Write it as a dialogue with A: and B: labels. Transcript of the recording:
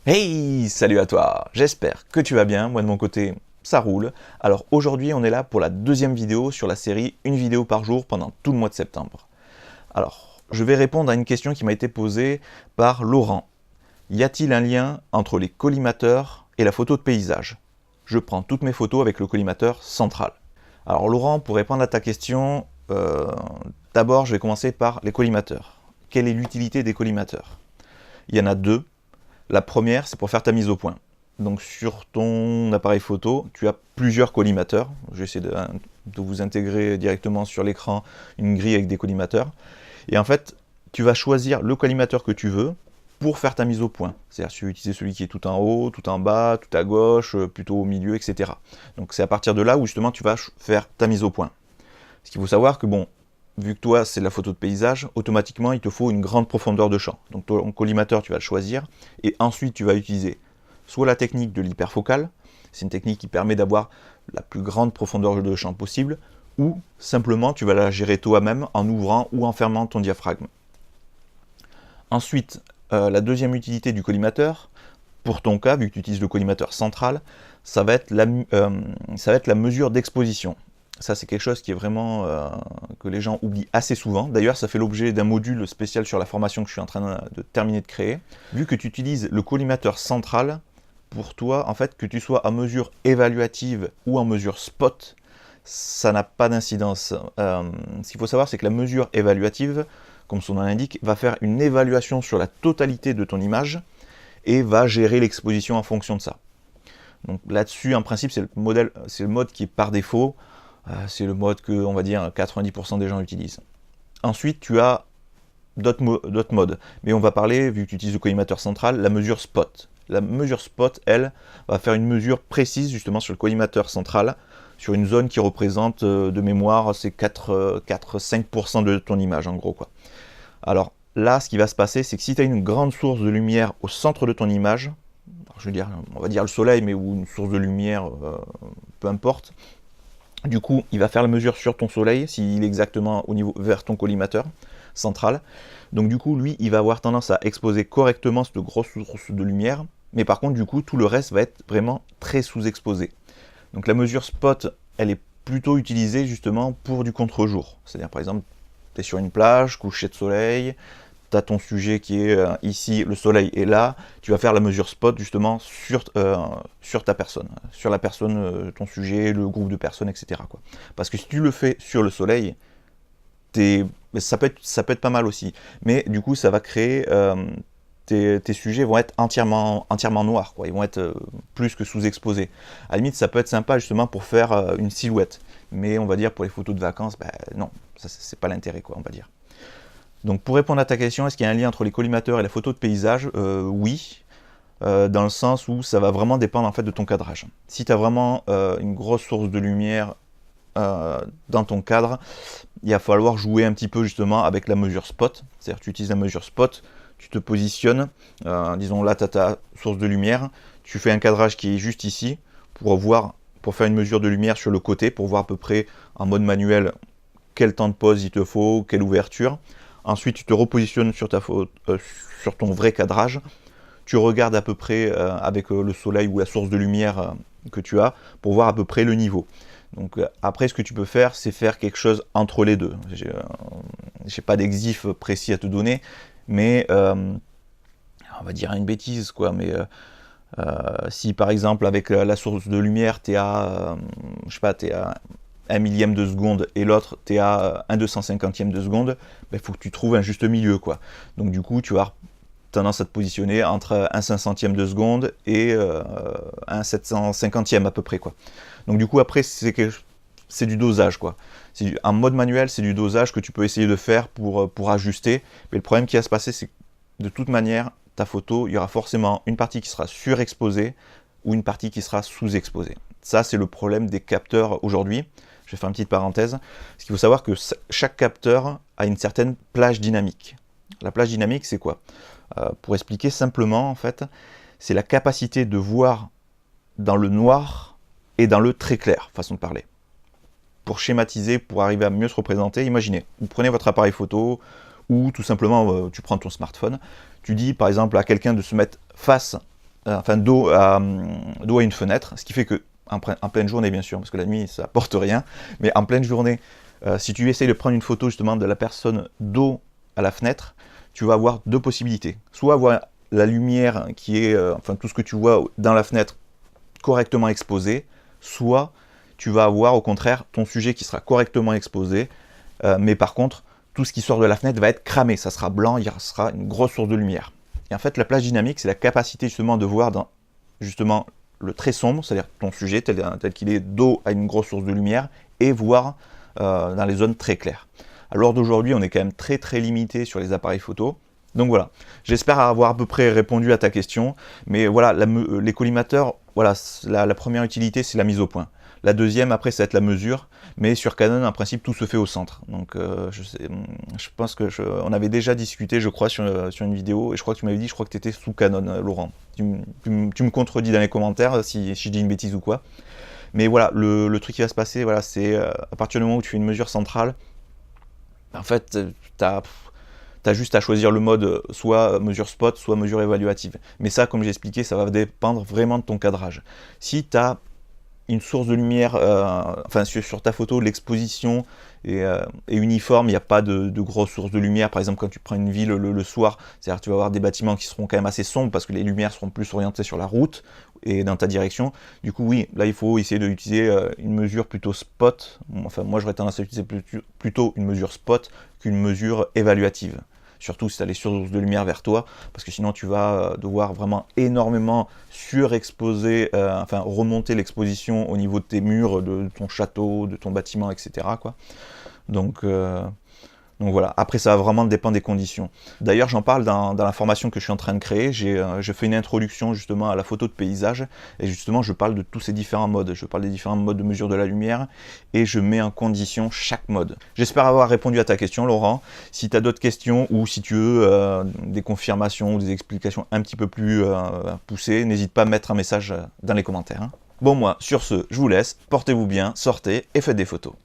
A: Hey, salut à toi, j'espère que tu vas bien, moi de mon côté, ça roule. Alors aujourd'hui, on est là pour la deuxième vidéo sur la série Une vidéo par jour pendant tout le mois de septembre. Alors, je vais répondre à une question qui m'a été posée par Laurent. Y a-t-il un lien entre les collimateurs et la photo de paysage? Je prends toutes mes photos avec le collimateur central. Alors Laurent, pour répondre à ta question, d'abord je vais commencer par les collimateurs. Quelle est l'utilité des collimateurs? Il y en a deux. La première, c'est pour faire ta mise au point. Donc sur ton appareil photo, tu as plusieurs collimateurs. Je vais essayer de vous intégrer directement sur l'écran une grille avec des collimateurs. Et en fait, tu vas choisir le collimateur que tu veux pour faire ta mise au point. C'est-à-dire si tu veux utiliser celui qui est tout en haut, tout en bas, tout à gauche, plutôt au milieu, etc. Donc c'est à partir de là où justement tu vas faire ta mise au point. Ce qu'il faut savoir que bon, vu que toi c'est de la photo de paysage, automatiquement il te faut une grande profondeur de champ. Donc ton collimateur tu vas le choisir, et ensuite tu vas utiliser soit la technique de l'hyperfocale, c'est une technique qui permet d'avoir la plus grande profondeur de champ possible, ou simplement tu vas la gérer toi-même en ouvrant ou en fermant ton diaphragme. Ensuite, la deuxième utilité du collimateur, pour ton cas, vu que tu utilises le collimateur central, ça va être la mesure d'exposition. Ça, c'est quelque chose qui est vraiment que les gens oublient assez souvent. D'ailleurs, ça fait l'objet d'un module spécial sur la formation que je suis en train de terminer de créer. Vu que tu utilises le collimateur central, pour toi, en fait, que tu sois en mesure évaluative ou en mesure spot, ça n'a pas d'incidence. Ce qu'il faut savoir, c'est que la mesure évaluative, comme son nom l'indique, va faire une évaluation sur la totalité de ton image et va gérer l'exposition en fonction de ça. Donc là-dessus, en principe, c'est le mode qui est par défaut. C'est le mode que, on va dire, 90% des gens utilisent. Ensuite, tu as d'autres modes. Mais on va parler, vu que tu utilises le collimateur central, la mesure spot. La mesure spot, elle, va faire une mesure précise justement sur le collimateur central, sur une zone qui représente de mémoire, c'est 4-5% de ton image, en gros, quoi. Alors là, ce qui va se passer, c'est que si tu as une grande source de lumière au centre de ton image, je veux dire, on va dire le soleil, mais ou une source de lumière, peu importe, du coup, il va faire la mesure sur ton soleil, s'il est exactement au niveau vers ton collimateur central. Donc du coup, lui, il va avoir tendance à exposer correctement cette grosse source de lumière, mais par contre, du coup, tout le reste va être vraiment très sous-exposé. Donc la mesure spot, elle est plutôt utilisée justement pour du contre-jour. C'est-à-dire, par exemple, tu es sur une plage, coucher de soleil, tu as ton sujet qui est ici, le soleil est là, tu vas faire la mesure spot justement sur ta personne, sur la personne, ton sujet, le groupe de personnes, etc. quoi. Parce que si tu le fais sur le soleil, ça peut être pas mal aussi, mais du coup ça va créer, tes sujets vont être entièrement noirs, quoi. Ils vont être plus que sous-exposés. À la limite, ça peut être sympa justement pour faire une silhouette, mais on va dire pour les photos de vacances, non, ça c'est pas l'intérêt, quoi, on va dire. Donc pour répondre à ta question, est-ce qu'il y a un lien entre les collimateurs et la photo de paysage? Oui, dans le sens où ça va vraiment dépendre en fait de ton cadrage. Si tu as vraiment une grosse source de lumière dans ton cadre, il va falloir jouer un petit peu justement avec la mesure spot. C'est-à-dire que tu utilises la mesure spot, tu te positionnes, disons là tu as ta source de lumière, tu fais un cadrage qui est juste ici pour faire une mesure de lumière sur le côté, pour voir à peu près en mode manuel quel temps de pause il te faut, quelle ouverture. Ensuite, tu te repositionnes sur ton vrai cadrage. Tu regardes à peu près avec le soleil ou la source de lumière que tu as pour voir à peu près le niveau. Donc après, ce que tu peux faire, c'est faire quelque chose entre les deux. J'ai pas d'exif précis à te donner, mais on va dire une bêtise, quoi. Mais si par exemple avec la source de lumière, tu es à, je sais pas, t'es à 1 millième de seconde et l'autre tu es à 1 250e de seconde, il faut que tu trouves un juste milieu, quoi. Donc du coup, tu vas avoir tendance à te positionner entre 1 500e de seconde et 1 750e à peu près, quoi. Donc du coup, après, c'est du dosage, quoi. En mode manuel, c'est du dosage que tu peux essayer de faire pour ajuster. Mais le problème qui va se passer, c'est que de toute manière, ta photo, il y aura forcément une partie qui sera surexposée ou une partie qui sera sous-exposée. Ça, c'est le problème des capteurs aujourd'hui. Je vais faire une petite parenthèse. Parce qu'il faut savoir que chaque capteur a une certaine plage dynamique. La plage dynamique, c'est quoi? Pour expliquer simplement, en fait, c'est la capacité de voir dans le noir et dans le très clair, façon de parler. Pour schématiser, pour arriver à mieux se représenter, imaginez, vous prenez votre appareil photo, ou tout simplement, tu prends ton smartphone, tu dis par exemple à quelqu'un de se mettre face dos à une fenêtre, ce qui fait que, en pleine journée bien sûr, parce que la nuit ça apporte rien, mais en pleine journée, si tu essayes de prendre une photo justement de la personne dos à la fenêtre, tu vas avoir deux possibilités. Soit avoir la lumière qui est, tout ce que tu vois dans la fenêtre correctement exposé, soit tu vas avoir au contraire ton sujet qui sera correctement exposé, mais par contre, tout ce qui sort de la fenêtre va être cramé, ça sera blanc, il y sera une grosse source de lumière. Et en fait, la plage dynamique, c'est la capacité justement de voir dans justement le très sombre, c'est-à-dire ton sujet tel qu'il est dos à une grosse source de lumière, et voir dans les zones très claires. À l'heure d'aujourd'hui, on est quand même très limité sur les appareils photo. Donc voilà, j'espère avoir à peu près répondu à ta question, mais voilà, les collimateurs, voilà, la première utilité, c'est la mise au point. La deuxième, après, ça va être la mesure, mais sur Canon, en principe, tout se fait au centre. Donc je pense que on avait déjà discuté, je crois, sur une vidéo, et je crois que tu m'avais dit, je crois que tu étais sous Canon, Laurent. Tu me contredis dans les commentaires si je dis une bêtise ou quoi. Mais voilà, le truc qui va se passer, voilà, c'est à partir du moment où tu fais une mesure centrale, en fait, tu as juste à choisir le mode soit mesure spot, soit mesure évaluative. Mais ça, comme j'ai expliqué, ça va dépendre vraiment de ton cadrage. Si tu as une source de lumière, sur ta photo, l'exposition est uniforme, il n'y a pas de grosses sources de lumière. Par exemple, quand tu prends une ville le soir, c'est-à-dire tu vas avoir des bâtiments qui seront quand même assez sombres parce que les lumières seront plus orientées sur la route et dans ta direction. Du coup, oui, là, il faut essayer d'utiliser une mesure plutôt spot. Enfin, moi, j'aurais tendance à utiliser plutôt une mesure spot qu'une mesure évaluative. Surtout si tu as les sources de lumière vers toi, parce que sinon tu vas devoir vraiment énormément surexposer, remonter l'exposition au niveau de tes murs, de ton château, de ton bâtiment, etc. quoi. Donc voilà, après ça va vraiment dépendre des conditions. D'ailleurs j'en parle dans la formation que je suis en train de créer, je fais une introduction justement à la photo de paysage, et justement je parle de tous ces différents modes, je parle des différents modes de mesure de la lumière, et je mets en condition chaque mode. J'espère avoir répondu à ta question Laurent. Si tu as d'autres questions, ou si tu veux des confirmations ou des explications un petit peu plus poussées, n'hésite pas à mettre un message dans les commentaires. Bon moi, sur ce, je vous laisse, portez-vous bien, sortez et faites des photos.